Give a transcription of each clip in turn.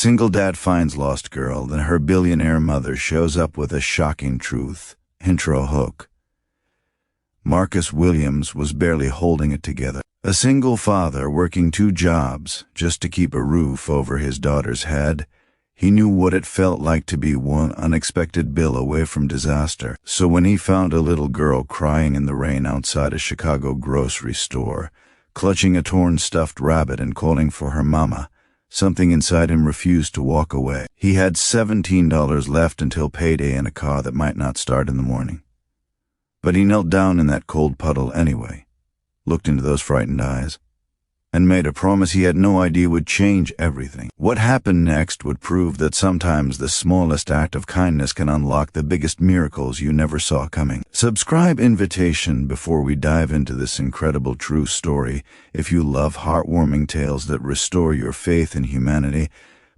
Single dad finds lost girl, then her billionaire mother shows up with a shocking truth. Intro hook. Marcus Williams was barely holding it together. A single father working 2 jobs just to keep a roof over his daughter's head. He knew what it felt like to be one unexpected bill away from disaster. So when he found a little girl crying in the rain outside a Chicago grocery store, clutching a torn stuffed rabbit and calling for her mama, something inside him refused to walk away. He had $17 left until payday in a car that might not start in the morning. But he knelt down in that cold puddle anyway, looked into those frightened eyes, and made a promise he had no idea would change everything. What happened next would prove that sometimes the smallest act of kindness can unlock the biggest miracles you never saw coming. Subscribe invitation before we dive into this incredible true story. If you love heartwarming tales that restore your faith in humanity,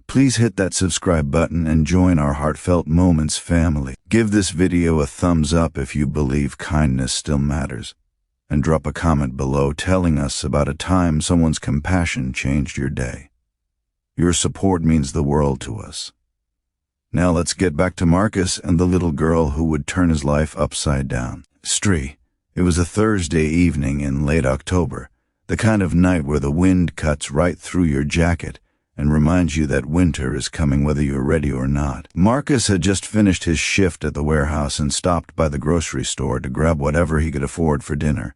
please hit that subscribe button and join our Heartfelt Moments family. Give this video a thumbs up if you believe kindness still matters. And drop a comment below telling us about a time someone's compassion changed your day. Your support means the world to us. Now let's get back to Marcus and the little girl who would turn his life upside down. It was a Thursday evening in late October, the kind of night where the wind cuts right through your jacket and reminds you that winter is coming whether you're ready or not. Marcus had just finished his shift at the warehouse and stopped by the grocery store to grab whatever he could afford for dinner.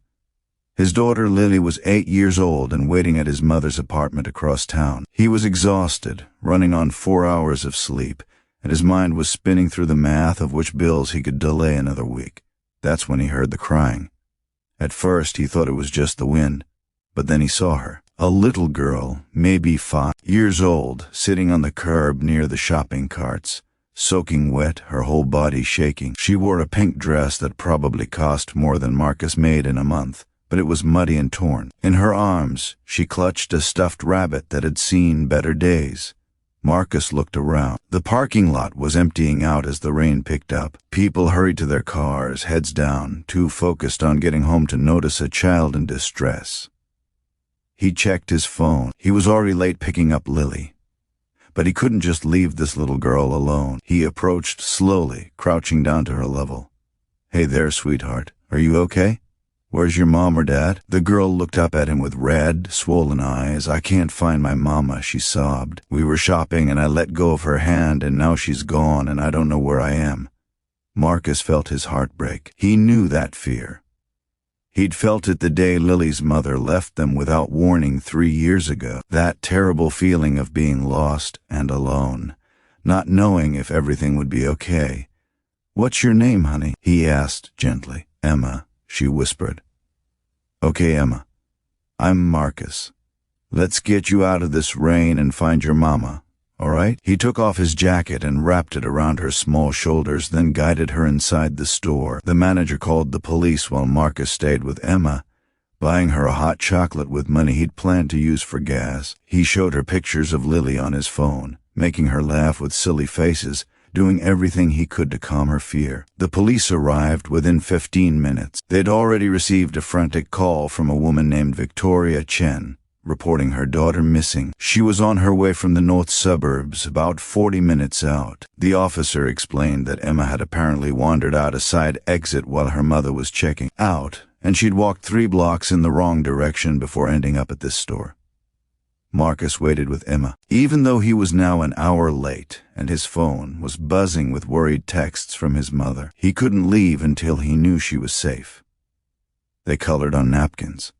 His daughter Lily was 8 years old and waiting at his mother's apartment across town. He was exhausted, running on 4 hours of sleep, and his mind was spinning through the math of which bills he could delay another week. That's when he heard the crying. At first he thought it was just the wind, but then he saw her. A little girl, maybe 5 years old, sitting on the curb near the shopping carts, soaking wet, her whole body shaking. She wore a pink dress that probably cost more than Marcus made in a month, but it was muddy and torn. In her arms, she clutched a stuffed rabbit that had seen better days. Marcus looked around. The parking lot was emptying out as the rain picked up. People hurried to their cars, heads down, too focused on getting home to notice a child in distress. He checked his phone. He was already late picking up Lily. But he couldn't just leave this little girl alone. He approached slowly, crouching down to her level. "Hey there, sweetheart. Are you okay? Where's your mom or dad?" The girl looked up at him with red, swollen eyes. "I can't find my mama," she sobbed. "We were shopping and I let go of her hand and now she's gone and I don't know where I am." Marcus felt his heart break. He knew that fear. He'd felt it the day Lily's mother left them without warning 3 years ago. That terrible feeling of being lost and alone, not knowing if everything would be okay. "What's your name, honey?" he asked gently. "Emma," she whispered. "Okay, Emma. I'm Marcus. Let's get you out of this rain and find your mama, all right?" He took off his jacket and wrapped it around her small shoulders, then guided her inside the store. The manager called the police while Marcus stayed with Emma, buying her a hot chocolate with money he'd planned to use for gas. He showed her pictures of Lily on his phone, making her laugh with silly faces, doing everything he could to calm her fear. The police arrived within 15 minutes. They'd already received a frantic call from a woman named Victoria Chen, reporting her daughter missing. She was on her way from the north suburbs, about 40 minutes out. The officer explained that Emma had apparently wandered out a side exit while her mother was checking out, and she'd walked 3 blocks in the wrong direction before ending up at this store. Marcus waited with Emma. Even though he was now an hour late and his phone was buzzing with worried texts from his mother, he couldn't leave until he knew she was safe. They colored on napkins.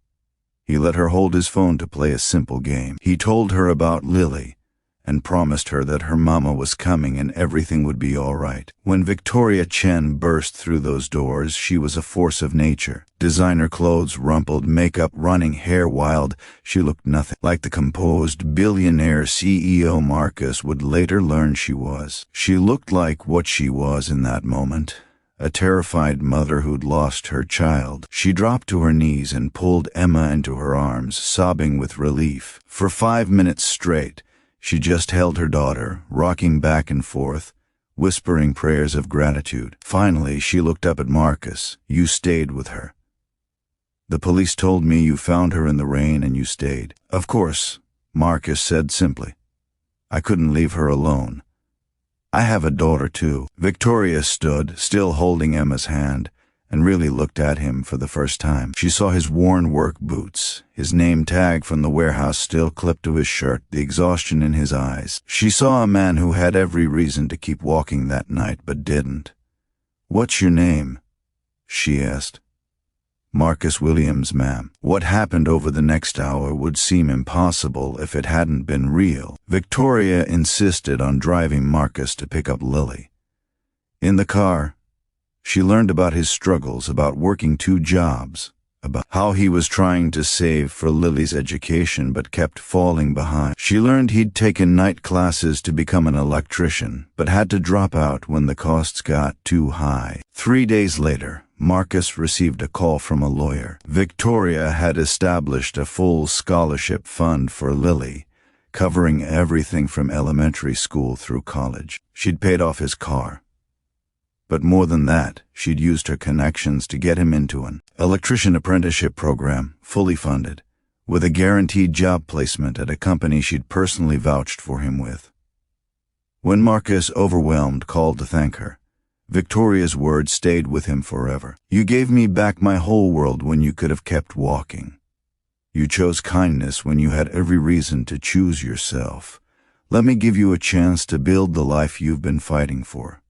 He let her hold his phone to play a simple game. He told her about Lily and promised her that her mama was coming and everything would be all right. When Victoria Chen burst through those doors, she was a force of nature. Designer clothes rumpled, makeup running, hair wild. She looked nothing like the composed billionaire CEO Marcus would later learn she was. She looked like what she was in that moment. A terrified mother who'd lost her child. She dropped to her knees and pulled Emma into her arms, sobbing with relief. For 5 minutes straight, she just held her daughter, rocking back and forth, whispering prayers of gratitude. Finally, she looked up at Marcus. "You stayed with her. The police told me you found her in the rain and you stayed." "Of course," Marcus said simply. I couldn't leave her alone. I have a daughter too. Victoria stood, still holding Emma's hand, and really looked at him for the first time. She saw his worn work boots, his name tag from the warehouse still clipped to his shirt, the exhaustion in his eyes. She saw a man who had every reason to keep walking that night, but didn't. "What's your name?" she asked. "Marcus Williams, ma'am." What happened over the next hour would seem impossible if it hadn't been real. Victoria insisted on driving Marcus to pick up Lily. In the car, she learned about his struggles, about working 2 jobs, about how he was trying to save for Lily's education but kept falling behind. She learned he'd taken night classes to become an electrician, but had to drop out when the costs got too high. 3 days later, Marcus received a call from a lawyer. Victoria had established a full scholarship fund for Lily, covering everything from elementary school through college. She'd paid off his car. But more than that, she'd used her connections to get him into an electrician apprenticeship program, fully funded, with a guaranteed job placement at a company she'd personally vouched for him with. When Marcus, overwhelmed, called to thank her, Victoria's words stayed with him forever. "You gave me back my whole world when you could have kept walking. You chose kindness when you had every reason to choose yourself. Let me give you a chance to build the life you've been fighting for.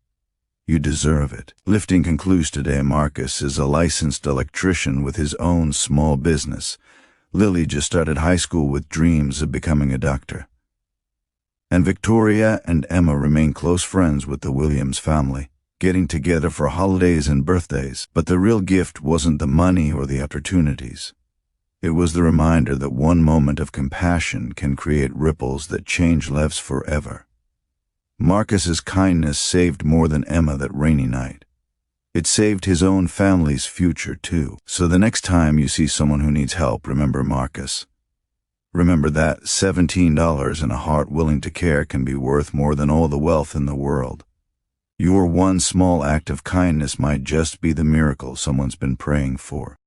You deserve it." Lifting concludes today, Marcus is a licensed electrician with his own small business. Lily just started high school with dreams of becoming a doctor. And Victoria and Emma remain close friends with the Williams family, getting together for holidays and birthdays. But the real gift wasn't the money or the opportunities. It was the reminder that one moment of compassion can create ripples that change lives forever. Marcus's kindness saved more than Emma that rainy night. It saved his own family's future too. So the next time you see someone who needs help, remember Marcus. Remember that $17 and a heart willing to care can be worth more than all the wealth in the world. Your one small act of kindness might just be the miracle someone's been praying for.